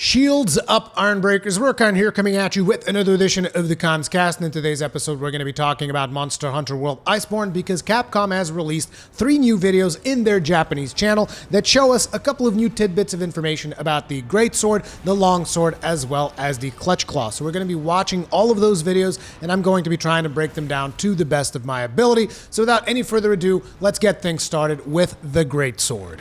Shields up, Ironbreakers. We're kind here coming at you with another edition of the Cons Cast. And in today's episode, we're going to be talking about Monster Hunter World Iceborne because Capcom has released 3 new videos in their Japanese channel that show us a couple of new tidbits of information about the Greatsword, the Longsword, as well as the Clutch Claw. So we're going to be watching all of those videos, and I'm going to be trying to break them down to the best of my ability. So without any further ado, let's get things started with the Greatsword.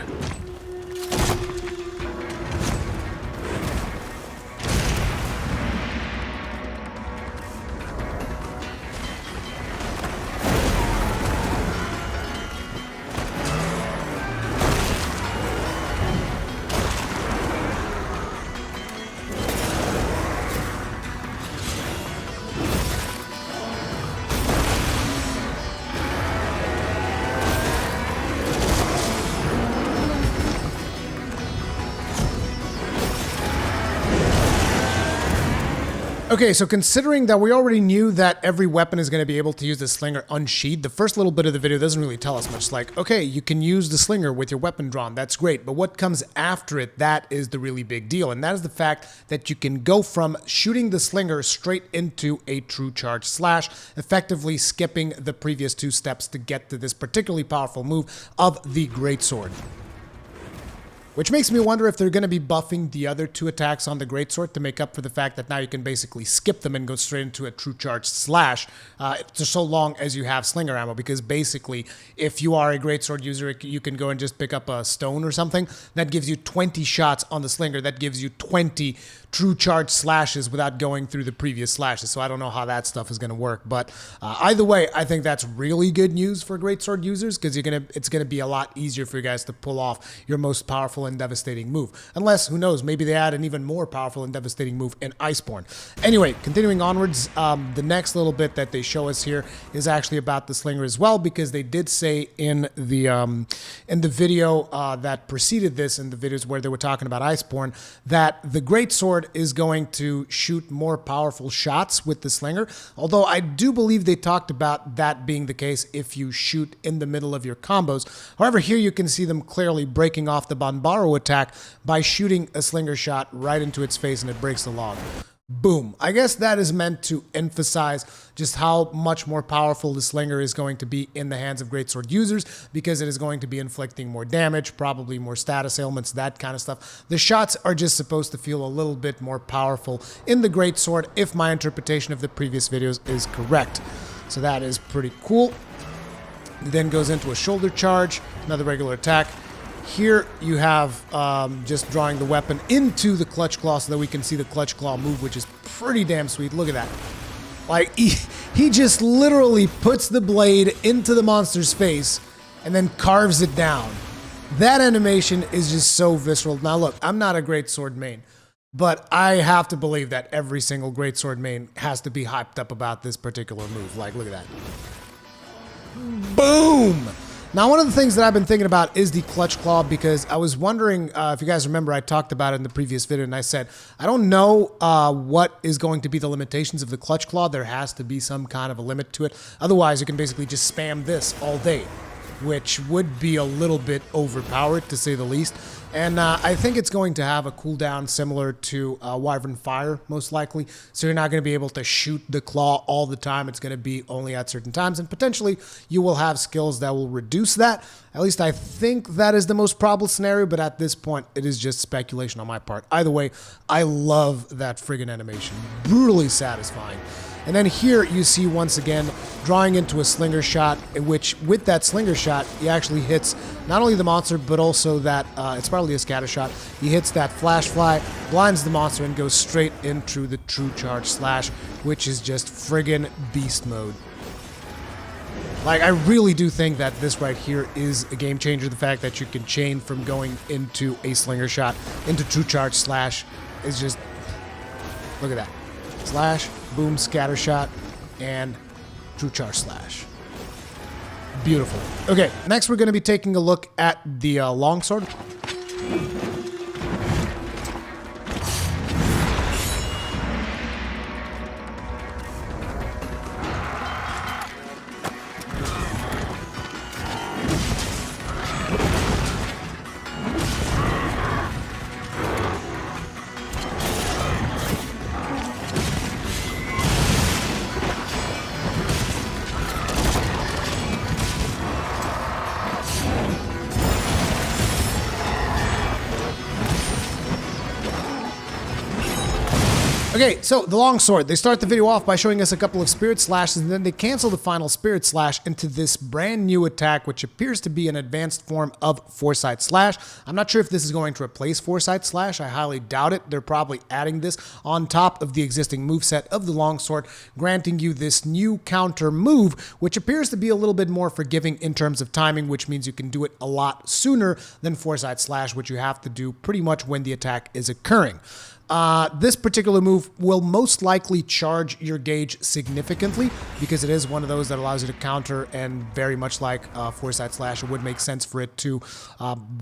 Okay, so considering that we already knew that every weapon is going to be able to use the slinger unsheathed, the first little bit of the video doesn't really tell us much. Like, okay, you can use the slinger with your weapon drawn, that's great, but what comes after it, that is the really big deal, and that is the fact that you can go from shooting the slinger straight into a true charge slash, effectively skipping the previous 2 steps to get to this particularly powerful move of the Greatsword. Which makes me wonder if they're going to be buffing the other 2 attacks on the Greatsword to make up for the fact that now you can basically skip them and go straight into a true charge slash for so long as you have slinger ammo. Because basically, if you are a Greatsword user, you can go and just pick up a stone or something. That gives you 20 shots on the slinger. That gives you 20 true charge slashes without going through the previous slashes. So I don't know how that stuff is going to work. But either way, I think that's really good news for Greatsword users because it's going to be a lot easier for you guys to pull off your most powerful and devastating move. Unless, who knows, maybe they add an even more powerful and devastating move in Iceborne. Anyway, continuing onwards, the next little bit that they show us here is actually about the slinger as well, because they did say in the video that preceded this, in the videos where they were talking about Iceborne, that the Greatsword is going to shoot more powerful shots with the slinger, although I do believe they talked about that being the case if you shoot in the middle of your combos. However, here you can see them clearly breaking off the Banbaro attack by shooting a slinger shot right into its face and it breaks the log. Boom. I guess that is meant to emphasize just how much more powerful the slinger is going to be in the hands of Greatsword users, because it is going to be inflicting more damage, probably more status ailments, that kind of stuff. The shots are just supposed to feel a little bit more powerful in the Greatsword, if my interpretation of the previous videos is correct. So that is pretty cool. It then goes into a shoulder charge, another regular attack. Here you have just drawing the weapon into the Clutch Claw so that we can see the Clutch Claw move, which is pretty damn sweet. Look at that. Like, he just literally puts the blade into the monster's face and then carves it down. That animation is just so visceral. Now look, I'm not a Greatsword main, but I have to believe that every single Greatsword main has to be hyped up about this particular move. Like, look at that. Boom! Now, one of the things that I've been thinking about is the Clutch Claw, because I was wondering, if you guys remember, I talked about it in the previous video, and I said, I don't know what is going to be the limitations of the Clutch Claw. There has to be some kind of a limit to it. Otherwise, you can basically just spam this all day, which would be a little bit overpowered, to say the least. And I think it's going to have a cooldown similar to Wyvern Fire, most likely. So you're not going to be able to shoot the claw all the time. It's going to be only at certain times. And potentially, you will have skills that will reduce that. At least I think that is the most probable scenario. But at this point, it is just speculation on my part. Either way, I love that friggin' animation. Brutally satisfying. And then here you see once again drawing into a slinger shot, in which with that slinger shot he actually hits not only the monster but also that it's probably a scatter shot. He hits that flash fly, blinds the monster, and goes straight into the true charge slash, which is just friggin' beast mode. Like, I really do think that this right here is a game changer. The fact that you can chain from going into a slinger shot into true charge slash is just, look at that. Slash, boom, scatter shot, and true charge slash. Beautiful. Okay, next we're going to be taking a look at the longsword. Okay, so the longsword. They start the video off by showing us a couple of spirit slashes, and then they cancel the final spirit slash into this brand new attack, which appears to be an advanced form of foresight slash. I'm not sure if this is going to replace foresight slash. I highly doubt it. They're probably adding this on top of the existing moveset of the longsword, granting you this new counter move, which appears to be a little bit more forgiving in terms of timing, which means you can do it a lot sooner than foresight slash, which you have to do pretty much when the attack is occurring. This particular move will most likely charge your gauge significantly because it is one of those that allows you to counter, and very much like Foresight Slash, it would make sense for it to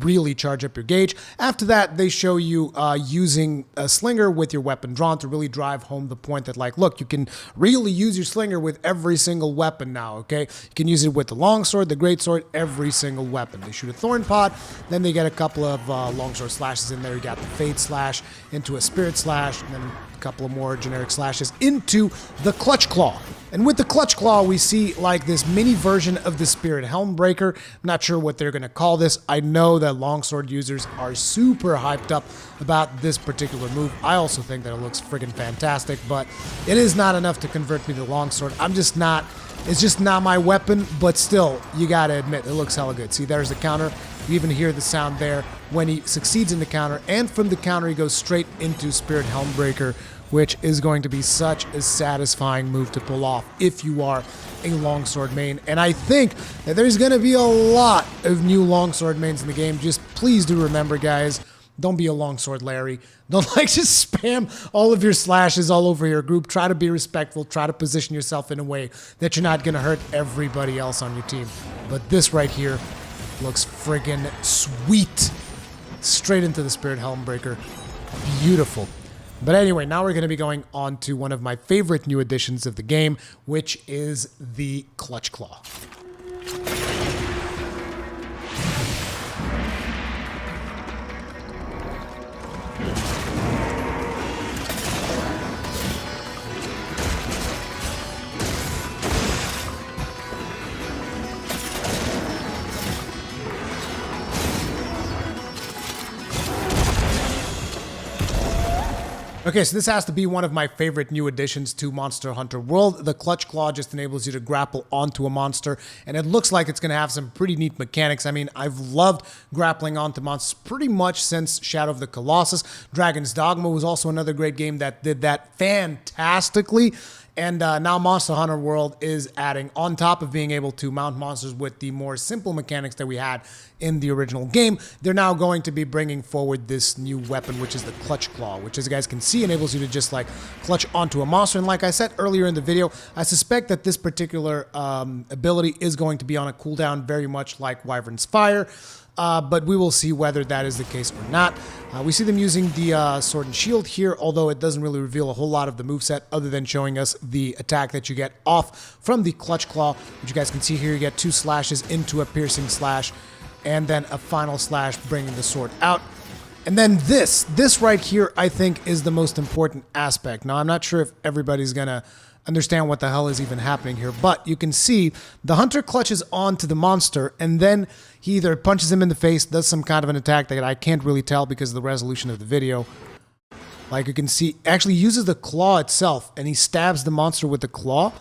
really charge up your gauge. After that, they show you using a slinger with your weapon drawn to really drive home the point that, like, look, you can really use your slinger with every single weapon now, okay? You can use it with the longsword, the greatsword, every single weapon. They shoot a thorn pot, then they get a couple of longsword slashes in there. You got the fade slash into a spirit slash, and then a couple of more generic slashes into the clutch claw. And with the clutch claw, we see like this mini version of the spirit helm breaker. I'm not sure what they're going to call this. I know that longsword users are super hyped up about this particular move. I also think that it looks friggin' fantastic, but it is not enough to convert me to longsword. It's just not my weapon, but still, you gotta admit, it looks hella good. See, there's the counter. You even hear the sound there when he succeeds in the counter, and from the counter he goes straight into Spirit Helmbreaker, which is going to be such a satisfying move to pull off if you are a longsword main. And I think that there's going to be a lot of new longsword mains in the game. Just please do remember, guys, don't be a longsword Larry. Don't just spam all of your slashes all over your group. Try to be respectful. Try to position yourself in a way that you're not going to hurt everybody else on your team. But this right here looks friggin' sweet. Straight into the Spirit Helmbreaker. Beautiful. But anyway, now we're going to be going on to one of my favorite new additions of the game, which is the Clutch Claw. Okay, so this has to be one of my favorite new additions to Monster Hunter World. The Clutch Claw just enables you to grapple onto a monster, and it looks like it's going to have some pretty neat mechanics. I mean, I've loved grappling onto monsters pretty much since Shadow of the Colossus. Dragon's Dogma was also another great game that did that fantastically. And now Monster Hunter World is adding, on top of being able to mount monsters with the more simple mechanics that we had in the original game, they're now going to be bringing forward this new weapon, which is the Clutch Claw, which, as you guys can see, enables you to just like clutch onto a monster. And like I said earlier in the video, I suspect that this particular ability is going to be on a cooldown very much like Wyvern's Fire. But we will see whether that is the case or not. We see them using the Sword and Shield here, although it doesn't really reveal a whole lot of the moveset other than showing us the attack that you get off from the Clutch Claw, which you guys can see here. You get 2 slashes into a piercing slash, and then a final slash bringing the sword out. And then this right here, I think, is the most important aspect. Now, I'm not sure if everybody's going to understand what the hell is even happening here, but you can see the hunter clutches onto the monster, and then he either punches him in the face, does some kind of an attack that I can't really tell because of the resolution of the video. Like you can see, actually uses the claw itself, and he stabs the monster with the claw.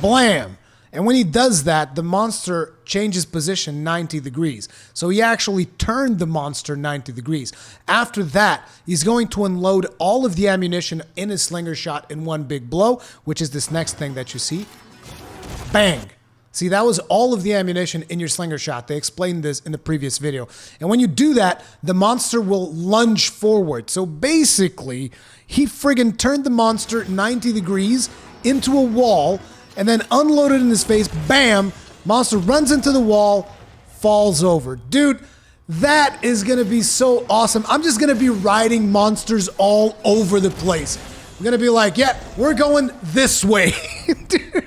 Blam! And when he does that, the monster changes position 90 degrees. So he actually turned the monster 90 degrees. After that, he's going to unload all of the ammunition in his slinger shot in one big blow, which is this next thing that you see. Bang! See, that was all of the ammunition in your slinger shot. They explained this in the previous video. And when you do that, the monster will lunge forward. So basically, he friggin' turned the monster 90 degrees into a wall, and then unloaded in his face, bam, monster runs into the wall, falls over. Dude, that is gonna be so awesome. I'm just gonna be riding monsters all over the place. I'm gonna be like, yeah, we're going this way. Dude.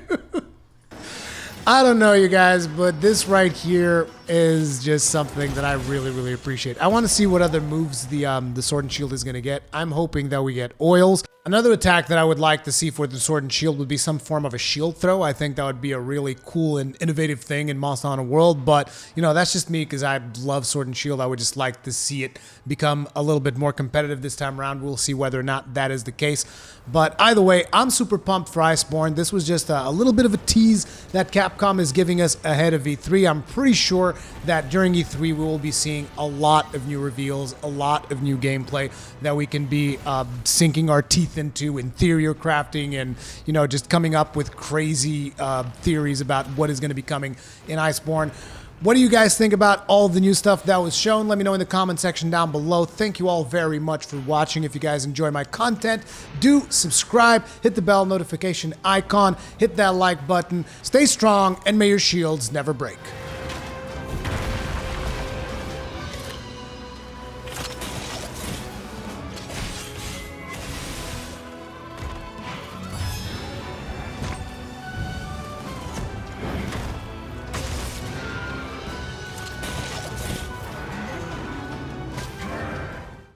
I don't know, you guys, but this right here is just something that I really, really appreciate. I want to see what other moves the Sword and Shield is going to get. I'm hoping that we get oils. Another attack that I would like to see for the Sword and Shield would be some form of a shield throw. I think that would be a really cool and innovative thing in Monster Hunter World, but, you know, that's just me because I love Sword and Shield. I would just like to see it become a little bit more competitive this time around. We'll see whether or not that is the case. But either way, I'm super pumped for Iceborne. This was just a little bit of a tease that Capcom is giving us ahead of E3. I'm pretty sure that during E3 we will be seeing a lot of new reveals, a lot of new gameplay that we can be sinking our teeth into interior crafting and, you know, just coming up with crazy theories about what is going to be coming in Iceborne. What do you guys think about all the new stuff that was shown? Let me know in the comment section down below. Thank you all very much for watching. If you guys enjoy my content, do subscribe, hit the bell notification icon, hit that like button. Stay strong, and may your shields never break.